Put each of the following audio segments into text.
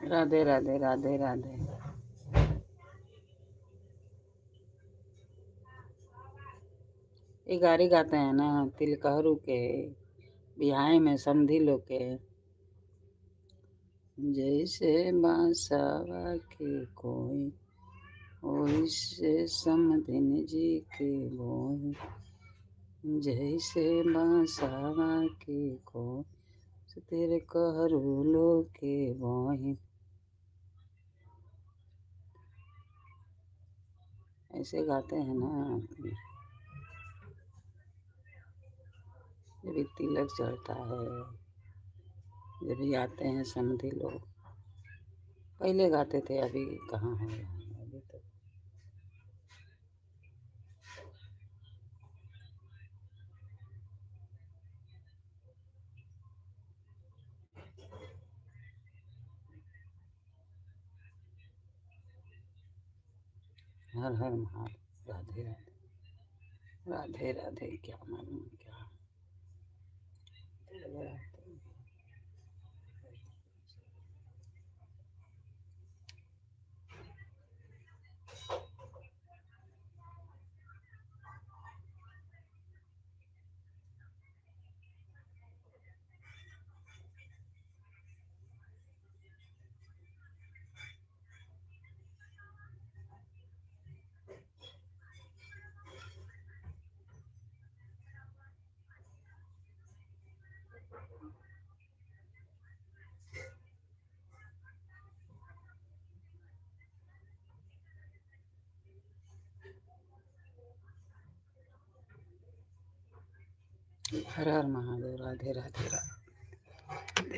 राधे राधे राधे राधे। ये गारी गाते हैं ना तिलकहरू के बिहाई में समधी लोग के। जैसे बांसवा के कोई ओइसे समधिन जी के बोई। जैसे बांसवा के कोई तेरे कहरू लोग के बोई। ऐसे गाते हैं ना जब भी तिलक चढ़ता है, जब भी आते हैं समधी लोग। पहले गाते थे, अभी कहाँ हो रहा है अभी तो। हर हर महादेव। राधे राधे राधे राधे। क्या मालूम क्या हर हर महादेव। राधे राधे राधे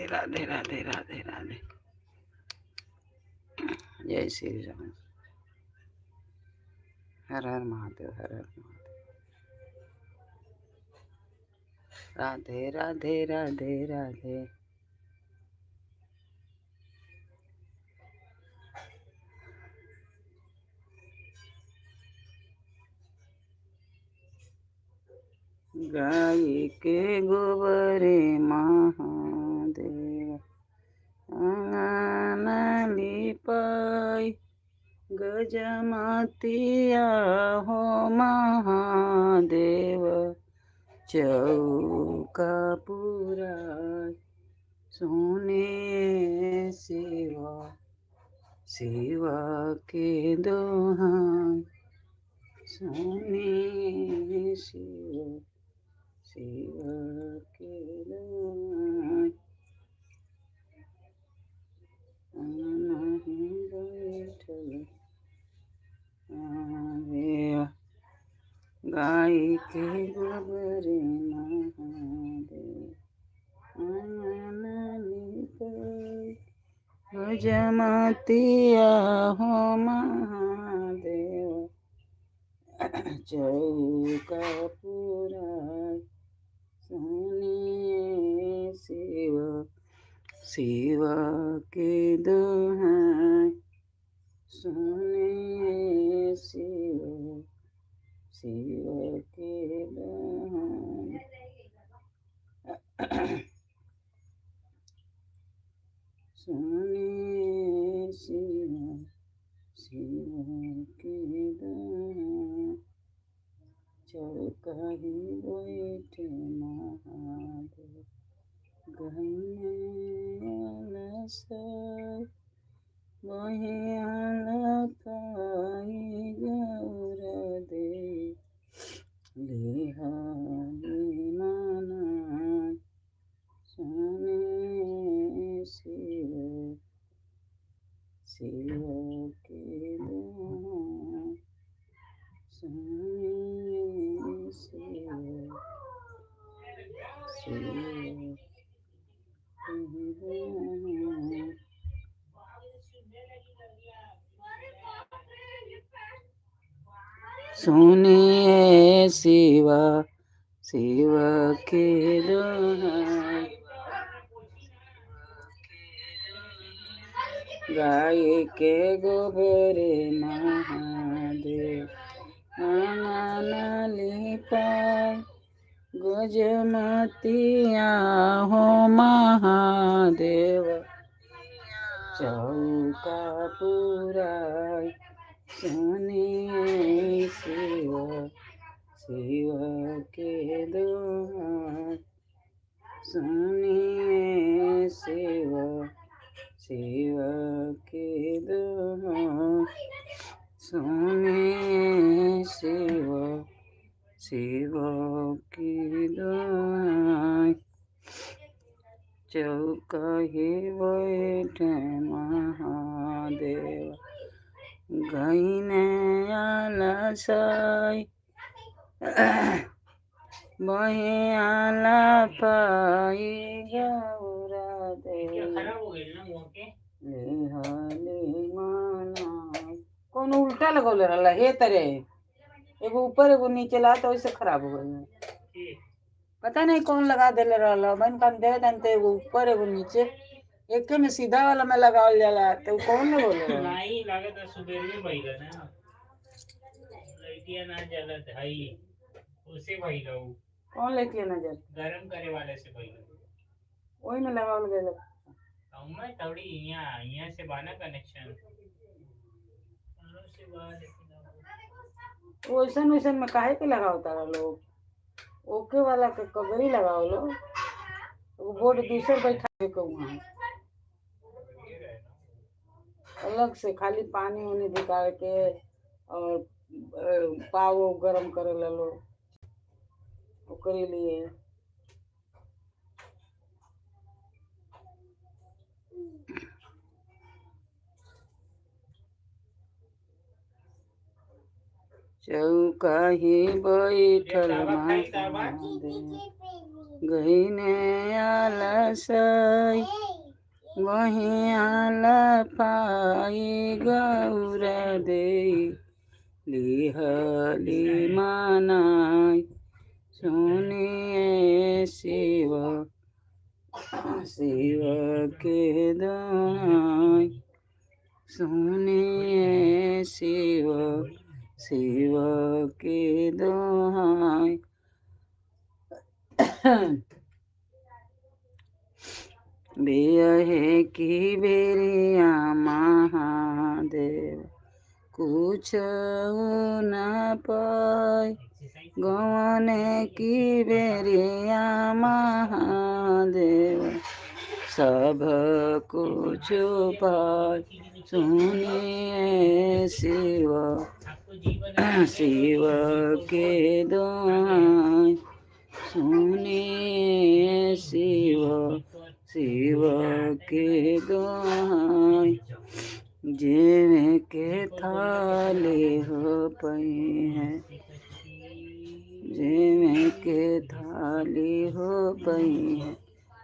राधे राधे राधे राधे। जय श्री राम। हर हर महादेव। हर हर महादेव। राधे राधे राधे राधे। गाय के गोबरे महादेव आंगन लिपाई। गजमतिया हो महादेव चौका पुराई। सोने शिवा शिवा के दोहाई। सोने शिवा शिवा के दोहाई। नहीं बैठल महादेव गाय के गोबरे महादेव आंगन लिपाई। गजमतिया हो महादेव चौका पुराई। सोने शिवा शिवा के दोहाई। सोने शिवा शिवा के दोहाई। सोने शिवा शिवा के दोहाई। चौका ही बैठे महादेव गहने साई। वही अलकाई गौर दे लिहाली मनाई। सोने शिव शिव के दोहाई। सोने शिव शिव सुनिए शिव शिव के दुहाई, गाय के गोबर महादेव आंगन लिपाय, गजमतिया हो महादेव चौका पुराय, सुनिए शिव शिव के दुहाई, सुनिए शिव शिव के दुहाई, सुनिए शिव शिव की दुहाई, चौकही बैठे महादेव गईने आलसाई, बहे आला पाई गौरा देवी मनाई। कौन उल्टा लगौले रहला हे तरे, एगो ऊपर एगो नीचे ला तो वैसे खराब हो गई। पता नहीं कौन लगा देले रहला, मन काम दे जानते एगो ऊपर एगो नीचे, एक में सीधा वाला में लगावल जाला तो कौन लगौले रहला? नहीं लगे तो सुबह में भइला ना, लाइटिया ना जलत हई उसे भइला। कौन लाइटिया ना जल? गरम करे वाले से भइला, ओही में लगावल गेल। मैं थोड़ी यहाँ से बाना कनेक्शन वैसन वैसन में काहे के लगावता लोग, ओके वाला के कबरी लगाओ लो, वो बोर्ड दूसरे बैठा के वहाँ अलग से खाली पानी उनी निकाल के और पाव गरम करे लो ओकरे लिए। चौकाही बैठल महादेव गईने आलसाई, वहीं आला पाई गौरा देई लिहली मनाई, सुनिए शिव शिव के दुहाई, सुनिए शिव शिव के दुहाई, बियहे की बेरिया महादेव कुछ न पाई, गौने की बेरिया महादेव सब कुछ पाई, सुनिए शिव शिव के दुहाई, सुनिए शिव शिव के दुहाई, जेवे के थाली हो पई है, जेवे के थाली हो पई है,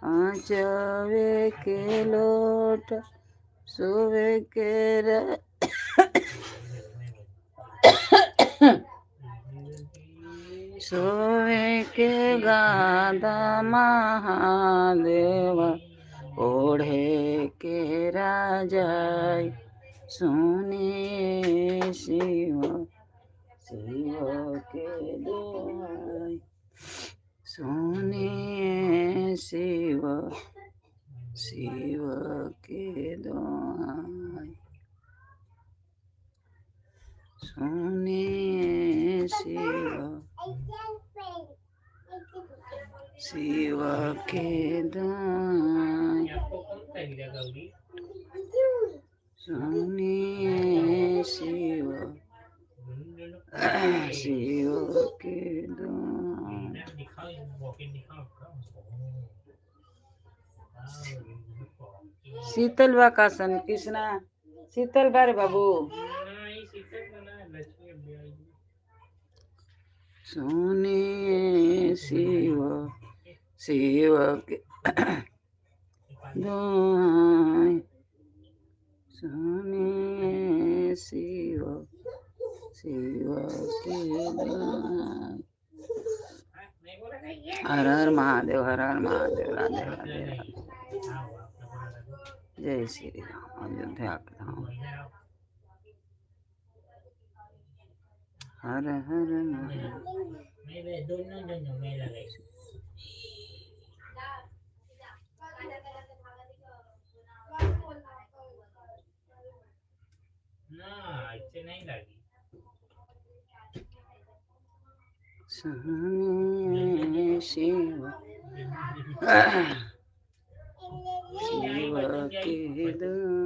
आँचवे के लोट सोवे के सोवे के गादा महादेव ओढ़े के राजाई, सुनिए शिव शिव के दुहाई, सुनिए शिव शिव के दुहाई, सुनिए शिव शिव के दुहाई, सुनिए शिव शिव के दुहाई। शीतल बा कासन कृष्णा शीतल बारे बाबू, सुनिए शिव शिव के दुआएं सुने शिव शिव की दुआएं। हर हर महादेव, हर हर महादेव। राधे राधे राधे। जय श्री राम। अयोध्या के धाम। हर हर महादेव। सुने शिव शिव की दुआ